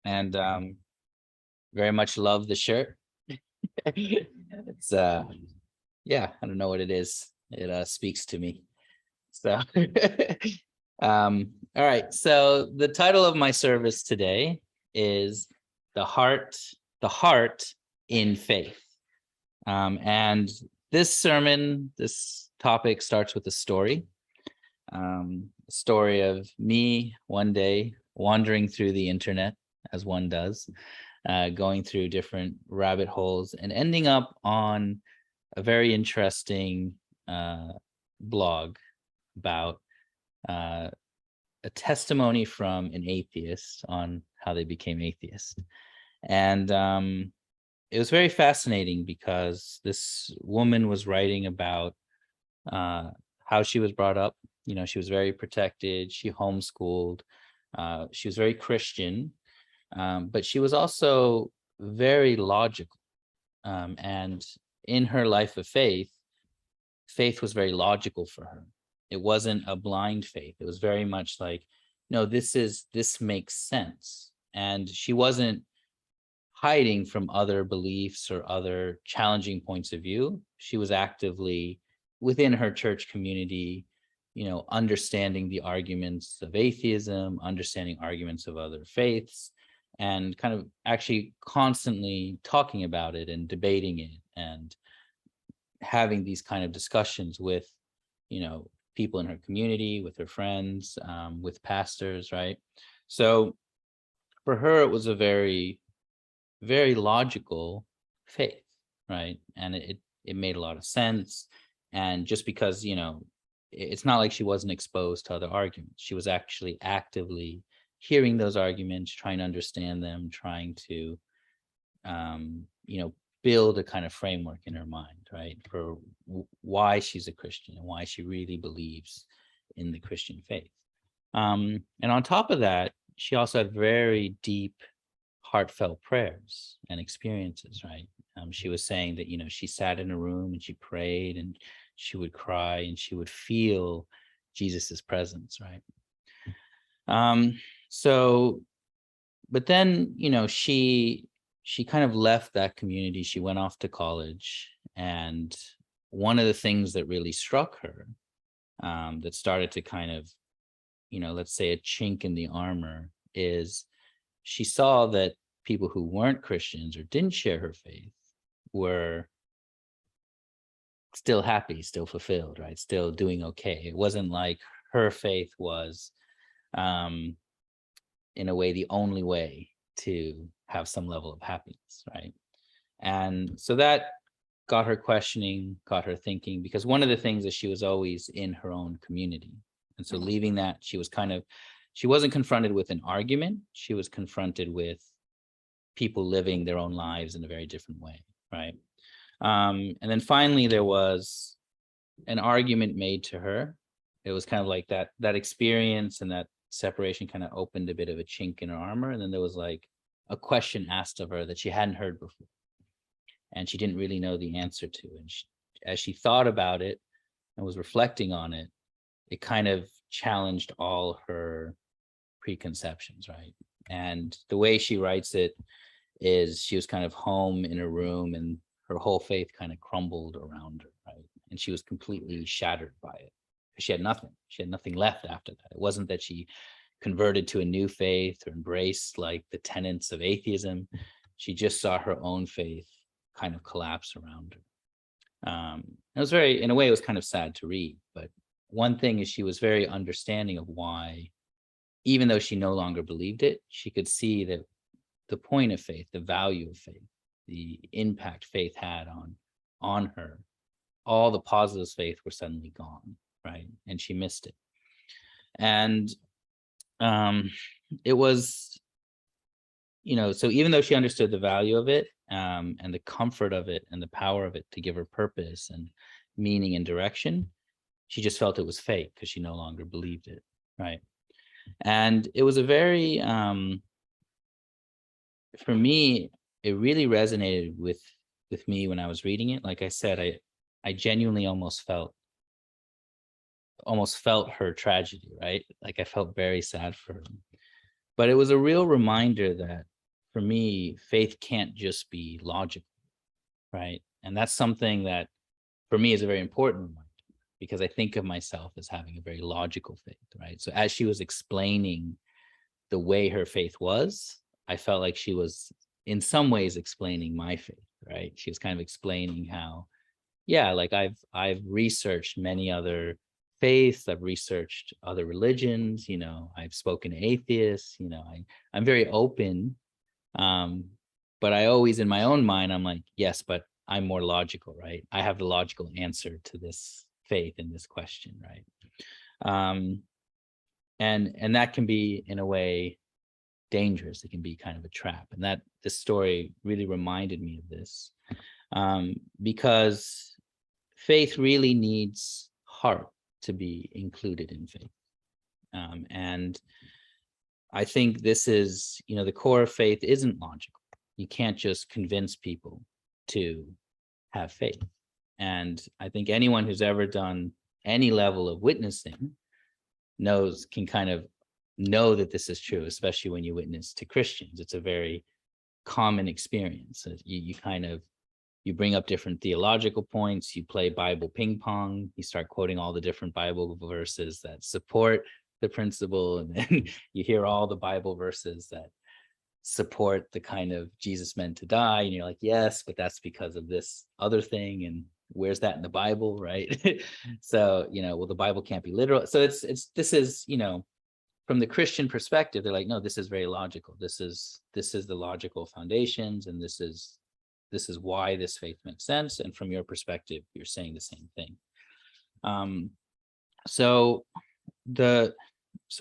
and very much love the shirt. It's yeah, I don't know what it is. It speaks to me. So all right. So the title of my service today is the heart in faith. And this topic starts with a story. A story of me one day wandering through the internet, as one does, going through different rabbit holes and ending up on a very interesting blog about a testimony from an atheist on how they became atheist. And it was very fascinating because this woman was writing about how she was brought up. You know, she was very protected. She homeschooled. She was very Christian, but she was also very logical. And in her life of faith, faith was very logical for her. It wasn't a blind faith. It was very much like, no, this makes sense. And she wasn't hiding from other beliefs or other challenging points of view. She was actively within her church community, you know, understanding the arguments of atheism, understanding arguments of other faiths, and kind of actually constantly talking about it and debating it and having these kind of discussions with, you know, people in her community, with her friends, with pastors, right? So for her, it was a very, very logical faith, right? And it made a lot of sense. And just because, you know, it's not like she wasn't exposed to other arguments. She was actually actively hearing those arguments, trying to understand them, trying to, you know, build a kind of framework in her mind, right, for why she's a Christian and why she really believes in the Christian faith. And on top of that, she also had very deep, heartfelt prayers and experiences, right? She was saying that, you know, she sat in a room and she prayed and she would cry and she would feel Jesus's presence, right? So, but then, you know, she kind of left that community. She went off to college, and one of the things that really struck her, that started to kind of, you know, let's say a chink in the armor, is she saw that people who weren't Christians or didn't share her faith were still happy, still fulfilled, right? Still doing okay. It wasn't like her faith was, in a way, the only way to have some level of happiness, right? And so that got her questioning, got her thinking, because one of the things is she was always in her own community. And so leaving that, she wasn't confronted with an argument. She was confronted with people living their own lives in a very different way, right? And then finally, there was an argument made to her. It was kind of like that experience and that separation kind of opened a bit of a chink in her armor. And then there was like a question asked of her that she hadn't heard before, and she didn't really know the answer to. And as she thought about it and was reflecting on it, it kind of challenged all her preconceptions, right? And the way she writes it is she was kind of home in a room and her whole faith kind of crumbled around her, right? And she was completely shattered by it. She had nothing. She had nothing left after that. It wasn't that she converted to a new faith or embraced like the tenets of atheism. She just saw her own faith kind of collapse around her. It was very, in a way, it was kind of sad to read. But one thing is she was very understanding of why, even though she no longer believed it, she could see that the point of faith, the value of faith, the impact faith had on her, all the positives of faith were suddenly gone, right? And she missed it. And it was, you know, so even though she understood the value of it, and the comfort of it and the power of it to give her purpose and meaning and direction, she just felt it was fake because she no longer believed it, right? And it was a very, for me, it really resonated with me when I was reading it. Like I said, I genuinely almost felt her tragedy, right? Like I felt very sad for her. But it was a real reminder that for me, faith can't just be logical, right? And that's something that for me is a very important one, because I think of myself as having a very logical faith, right? So as she was explaining the way her faith was, I felt like she was in some ways explaining my faith, right? She was kind of explaining how, yeah, like I've researched many other faiths, I've researched other religions, I've spoken to atheists, I'm very open. But I always, in my own mind, I'm like, yes, but I'm more logical, right? I have the logical answer to this faith in this question, right? And that can be, in a way, dangerous. It can be kind of a trap. And that this story really reminded me of this, because faith really needs heart to be included in faith. And I think this is, the core of faith isn't logical. You can't just convince people to have faith. And I think anyone who's ever done any level of witnessing can kind of know that this is true, especially when you witness to Christians. It's a very common experience. You bring up different theological points, you play Bible ping pong, you start quoting all the different Bible verses that support the principle, and then you hear all the Bible verses that support the kind of Jesus meant to die, and you're like, yes, but that's because of this other thing, and where's that in the Bible, right? So, well, the Bible can't be literal. So this is, from the Christian perspective, they're like, no, this is very logical. This is the logical foundations, and this is why this faith makes sense. And from your perspective, you're saying the same thing. So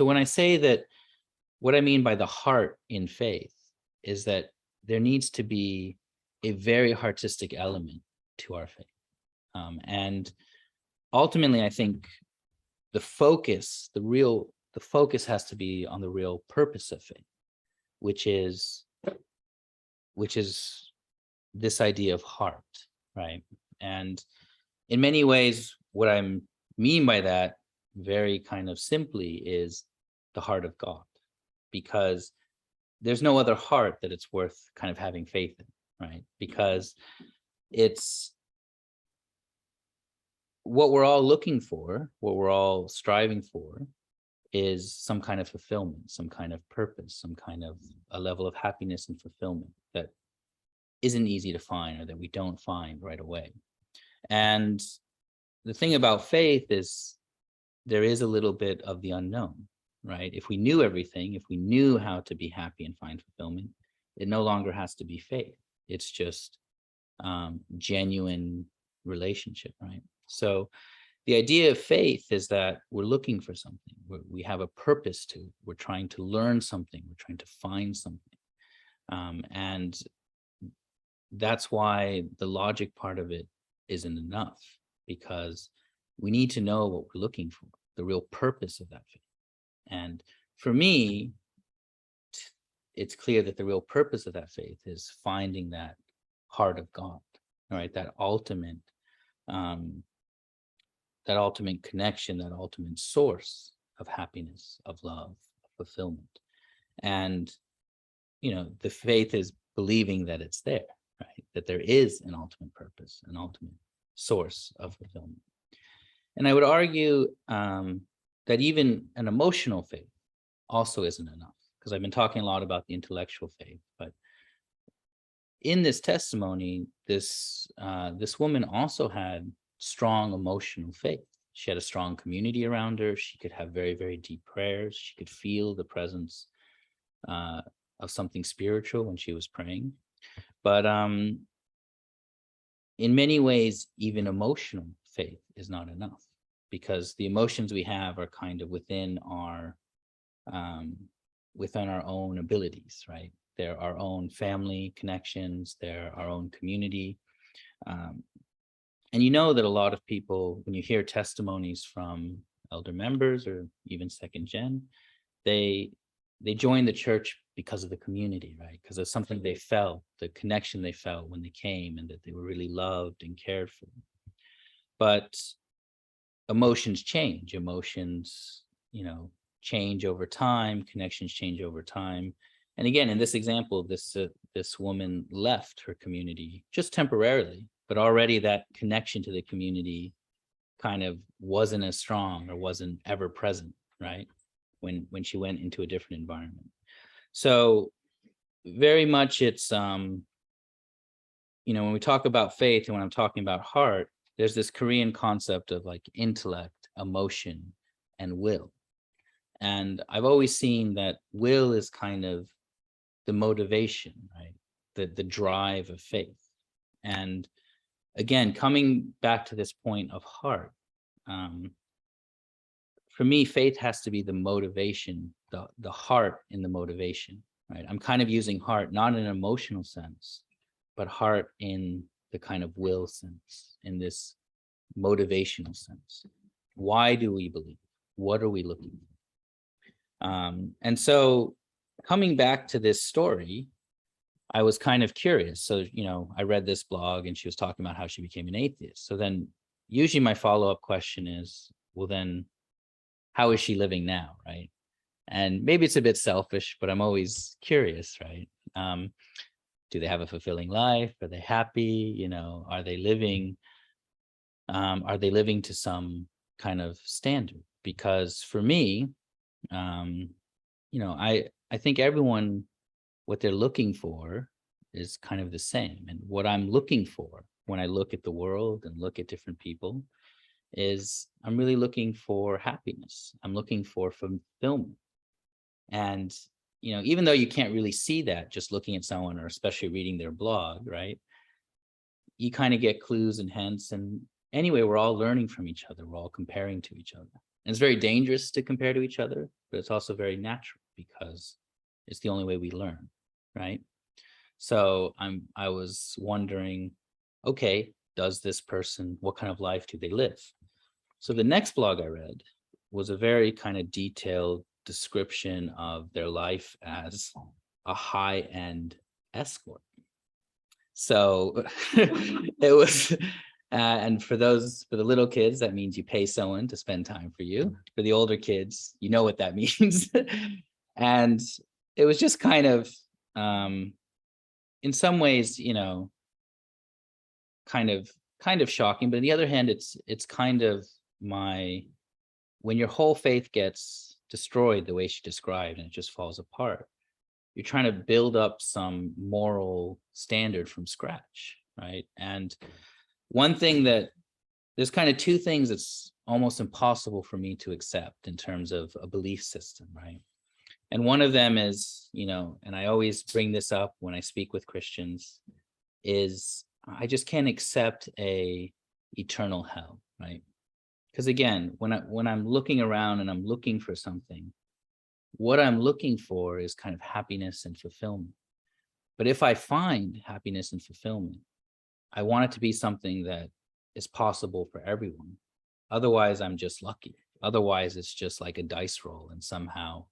when I say that, what I mean by the heart in faith is that there needs to be a very artistic element to our faith. And ultimately, I think the focus has to be on the real purpose of faith, which is this idea of heart, right? And in many ways, what I mean by that, very kind of simply, is the heart of God, because there's no other heart that it's worth kind of having faith in, right? Because it's what we're all looking for, what we're all striving for, is some kind of fulfillment, some kind of purpose, some kind of a level of happiness and fulfillment that isn't easy to find, or that we don't find right away. And the thing about faith is there is a little bit of the unknown, right? If we knew everything, if we knew how to be happy and find fulfillment, it no longer has to be faith. It's just genuine relationship, right? So the idea of faith is that we're looking for something. We have a purpose we're trying to learn something. We're trying to find something. And that's why the logic part of it isn't enough, because we need to know what we're looking for, the real purpose of that faith. And for me, it's clear that the real purpose of that faith is finding that heart of God, right? That ultimate connection, that ultimate source of happiness, of love, of fulfillment. And, the faith is believing that it's there, right? That there is an ultimate purpose, an ultimate source of fulfillment. And I would argue that even an emotional faith also isn't enough, because I've been talking a lot about the intellectual faith, but in this testimony, this woman also had strong emotional faith. She had a strong community around her. She could have very, very deep prayers. She could feel the presence of something spiritual when she was praying. But in many ways, even emotional faith is not enough, because the emotions we have are kind of within our own abilities, right? They're our own family connections, they're our own community. And that a lot of people, when you hear testimonies from elder members or even second gen, they join the church because of the community, right? Because of something they felt, the connection they felt when they came, and that they were really loved and cared for. But emotions change. Emotions, change over time. Connections change over time. And again, in this example, this woman left her community just temporarily, but already that connection to the community kind of wasn't as strong or wasn't ever present, right? When she went into a different environment. So very much it's when we talk about faith and when I'm talking about heart, there's this Korean concept of like intellect, emotion, and will. And I've always seen that will is kind of the motivation, right? The drive of faith. And again, coming back to this point of heart, for me, faith has to be the motivation, the heart in the motivation, right? I'm kind of using heart, not in an emotional sense, but heart in the kind of will sense, in this motivational sense. Why do we believe? What are we looking for? And so coming back to this story, I was kind of curious. So, I read this blog and she was talking about how she became an atheist. So then usually my follow-up question is, well, then how is she living now, right? And maybe it's a bit selfish, but I'm always curious, right? Do they have a fulfilling life? Are they happy? Are they living to some kind of standard? Because for me, I think everyone, what they're looking for is kind of the same. And what I'm looking for when I look at the world and look at different people is I'm really looking for happiness. I'm looking for fulfillment. And, even though you can't really see that just looking at someone or especially reading their blog, right? You kind of get clues and hints. And anyway, we're all learning from each other. We're all comparing to each other. And it's very dangerous to compare to each other, but it's also very natural because it's the only way we learn, right? So I was wondering, okay, does this person, what kind of life do they live? So the next blog I read was a very kind of detailed description of their life as a high-end escort. So it was, and for the little kids, that means you pay someone to spend time for you. For the older kids, you know what that means. And it was just kind of, in some ways, kind of shocking. But on the other hand, it's kind of when your whole faith gets destroyed the way she described and it just falls apart, you're trying to build up some moral standard from scratch, right? And one thing there's kind of two things that's almost impossible for me to accept in terms of a belief system, right? And one of them is, and I always bring this up when I speak with Christians, is I just can't accept a eternal hell, right? Because again, when I'm looking around and I'm looking for something, what I'm looking for is kind of happiness and fulfillment. But if I find happiness and fulfillment, I want it to be something that is possible for everyone. Otherwise, I'm just lucky. Otherwise, it's just like a dice roll and somehow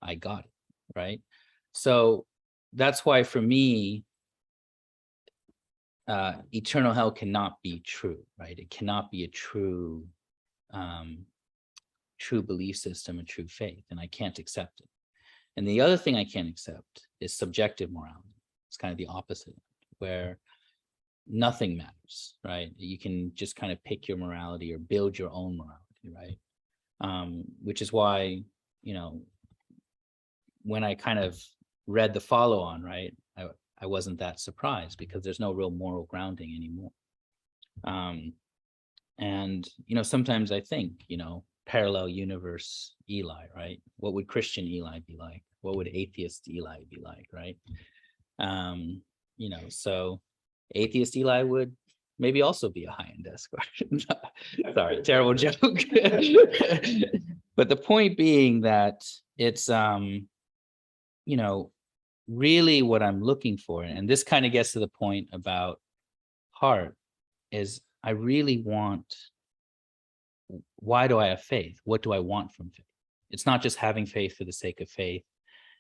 I got it, right? So that's why for me, eternal hell cannot be true, right? It cannot be a true belief system, a true faith, and I can't accept it. And the other thing I can't accept is subjective morality. It's kind of the opposite, where nothing matters, right? You can just kind of pick your morality or build your own morality, right? Which is why, when I kind of read the follow-on, right, I wasn't that surprised because there's no real moral grounding anymore. And, sometimes I think, parallel universe Eli, right? What would Christian Eli be like? What would atheist Eli be like, right? So atheist Eli would maybe also be a high-end escort. Sorry, terrible joke. But the point being that it's, really what I'm looking for, and this kind of gets to the point about heart, is I really want, why do I have faith? What do I want from faith? It's not just having faith for the sake of faith.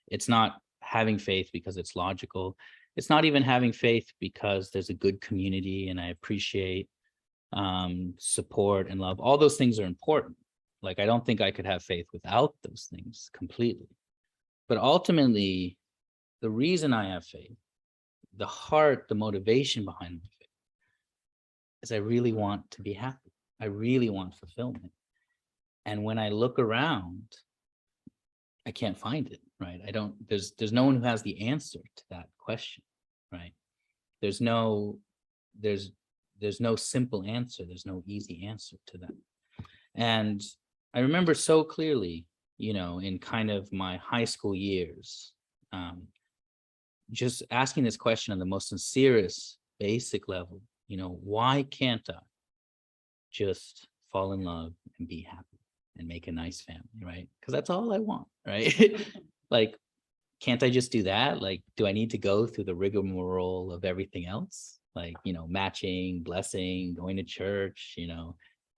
It's not having faith because it's logical. It's not even having faith because there's a good community and I appreciate support and love. All those things are important. Like, I don't think I could have faith without those things completely. But ultimately, the reason I have faith, the heart, the motivation behind my faith, is I really want to be happy. I really want fulfillment. And when I look around, I can't find it, right? There's no one who has the answer to that question, right? There's no simple answer. There's no easy answer to that. And I remember so clearly, in kind of my high school years, just asking this question on the most sincerest, basic level, why can't I just fall in love and be happy and make a nice family, right? Because that's all I want, right? Like, can't I just do that? Like, do I need to go through the rigmarole of everything else? Like, matching, blessing, going to church,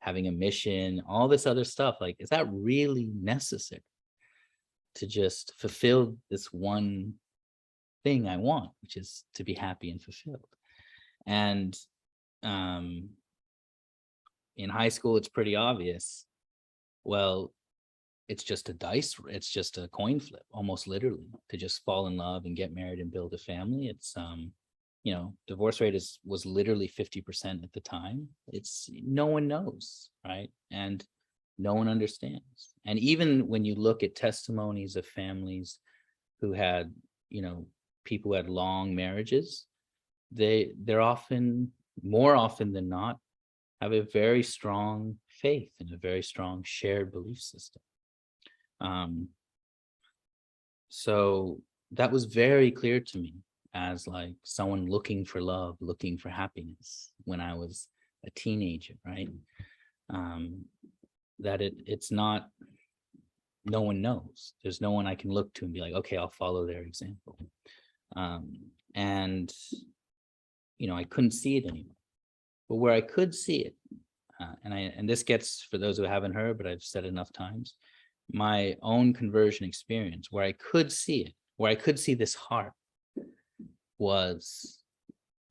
having a mission, all this other stuff. Like, is that really necessary to just fulfill this one thing I want, which is to be happy and fulfilled? And in high school, it's pretty obvious. Well, it's just a coin flip, almost literally, to just fall in love and get married and build a family. It's divorce rate was literally 50% at the time. It's no one knows, right? And no one understands. And even when you look at testimonies of families who had, people who had long marriages, they're often, more often than not, have a very strong faith and a very strong shared belief system. So that was very clear to me as like someone looking for love, looking for happiness when I was a teenager, right? That it's not, no one knows. There's no one I can look to and be like, okay, I'll follow their example. And, I couldn't see it anymore. But where I could see it, and this gets, for those who haven't heard, but I've said it enough times, my own conversion experience, where I could see it, where I could see this heart, was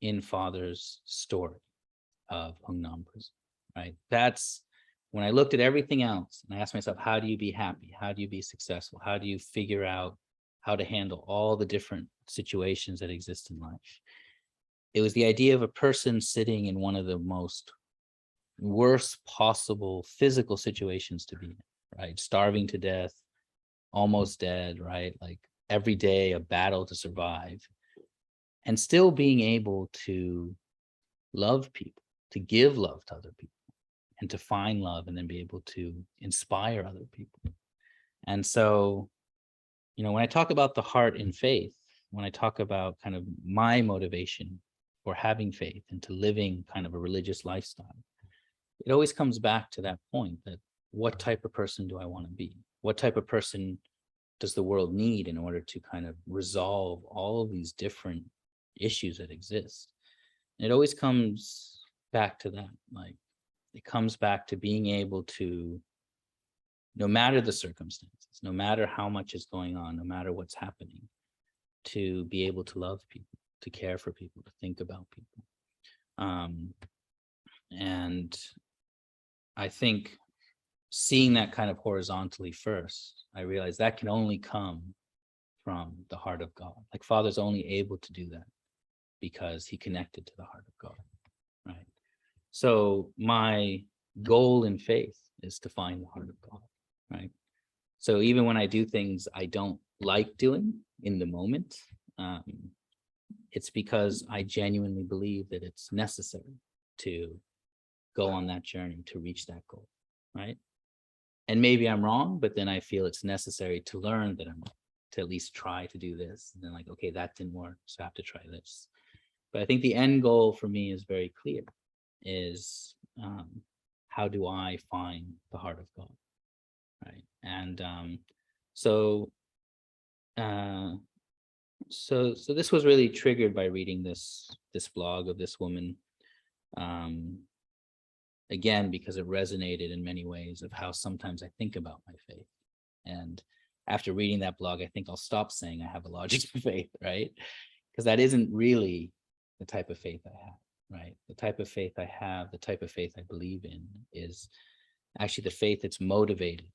in Father's story of Hungnam prison, right? That's when I looked at everything else and I asked myself, how do you be happy? How do you be successful? How do you figure out how to handle all the different situations that exist in life? It was the idea of a person sitting in one of the most worst possible physical situations to be in, right? Starving to death, almost dead, right? Like every day a battle to survive, and still being able to love people, to give love to other people, and to find love and then be able to inspire other people. And so, when I talk about the heart in faith, when I talk about kind of my motivation for having faith and to living kind of a religious lifestyle, it always comes back to that point that what type of person do I want to be? What type of person does the world need in order to kind of resolve all of these different issues that exist? And it always comes back to that. Like, it comes back to being able to, no matter the circumstances, no matter how much is going on, no matter what's happening, to be able to love people, to care for people, to think about people. And I think seeing that kind of horizontally first, I realized that can only come from the heart of God. Like, Father's only able to do that because he connected to the heart of God, right? So my goal in faith is to find the heart of God, right? So even when I do things I don't like doing in the moment, it's because I genuinely believe that it's necessary to go on that journey to reach that goal, right? And maybe I'm wrong, but then I feel it's necessary to learn that I'm wrong, to at least try to do this. And then like, okay, that didn't work, so I have to try this. But I think the end goal for me is very clear, is how do I find the heart of God, right? And so this was really triggered by reading this blog of this woman, again, because it resonated in many ways of how sometimes I think about my faith. And after reading that blog, I think I'll stop saying I have a logical faith, right? Because that isn't really the type of faith I have, right? The type of faith I have, the type of faith I believe in, is actually the faith that's motivated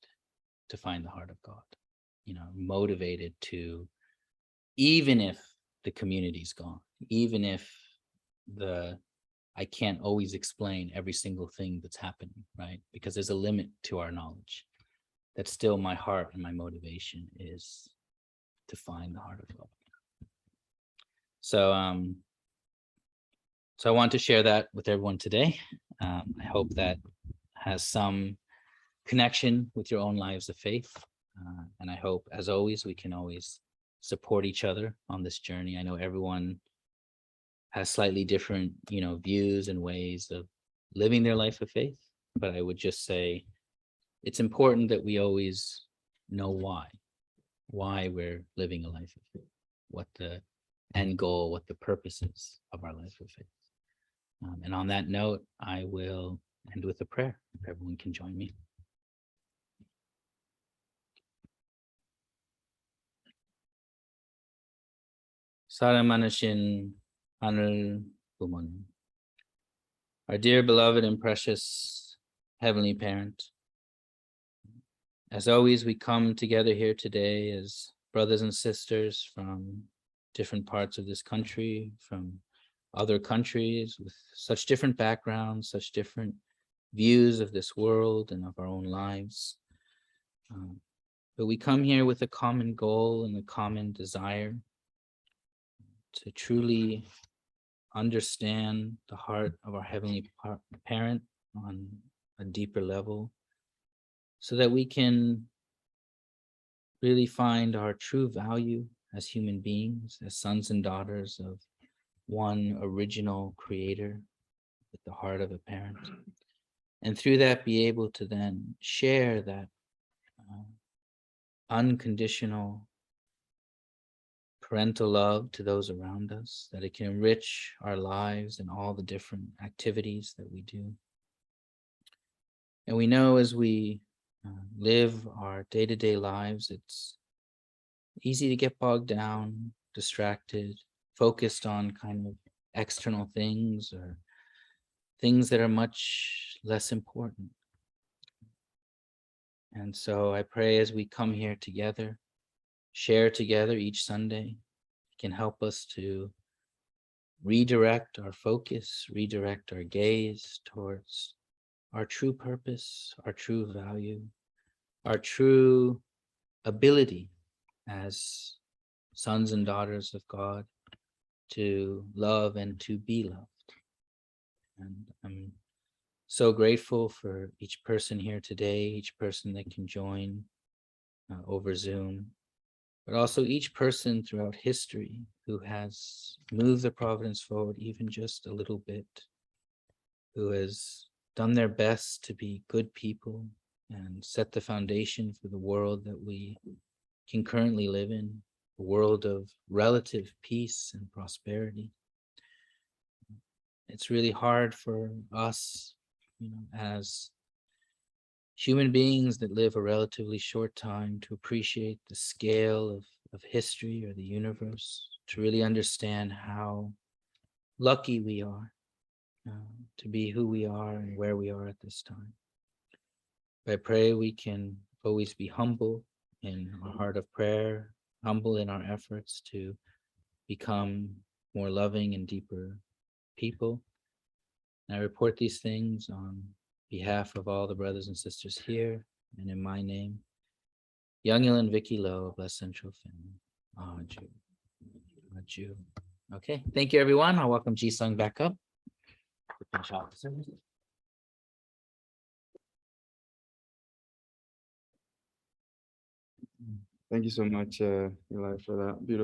to find the heart of God, motivated to even if the community's gone, even if I can't always explain every single thing that's happening, right? Because there's a limit to our knowledge. That's still my heart and my motivation is to find the heart of God. So, so I want to share that with everyone today. I hope that has some connection with your own lives of faith. And I hope, as always, we can always support each other on this journey. I know everyone has slightly different, views and ways of living their life of faith, but I would just say it's important that we always know why we're living a life of faith, what the end goal, what the purpose is of our life of faith. And on that note, I will end with a prayer, if everyone can join me. Saramanashin Anul Buman. Our dear beloved and precious Heavenly Parent, as always, we come together here today as brothers and sisters from different parts of this country, from other countries with such different backgrounds, such different views of this world and of our own lives. But we come here with a common goal and a common desire to truly understand the heart of our Heavenly Parent on a deeper level, so that we can really find our true value as human beings, as sons and daughters of one original creator with the heart of a parent. And through that, be able to then share that unconditional parental love to those around us, that it can enrich our lives and all the different activities that we do. And we know as we live our day-to-day lives, it's easy to get bogged down, distracted, focused on kind of external things or things that are much less important. And so I pray as we come here together, share together each Sunday, it can help us to redirect our focus, redirect our gaze towards our true purpose, our true value, our true ability as sons and daughters of God to love and to be loved. And I'm so grateful for each person here today, each person that can join over Zoom, but also each person throughout history who has moved the providence forward even just a little bit, who has done their best to be good people and set the foundation for the world that we can currently live in, a world of relative peace and prosperity. It's really hard for us, as human beings that live a relatively short time to appreciate the scale of history or the universe, to really understand how lucky we are to be who we are and where we are at this time. I pray we can always be humble in our heart of prayer, humble in our efforts to become more loving and deeper people. And I report these things on behalf of all the brothers and sisters here and in my name. Youngil and Vicky Loew of Blessed Central Family. Jew. Okay, thank you everyone. I'll welcome Ji-Sung back up. Thank you so much, Eli, for that beautiful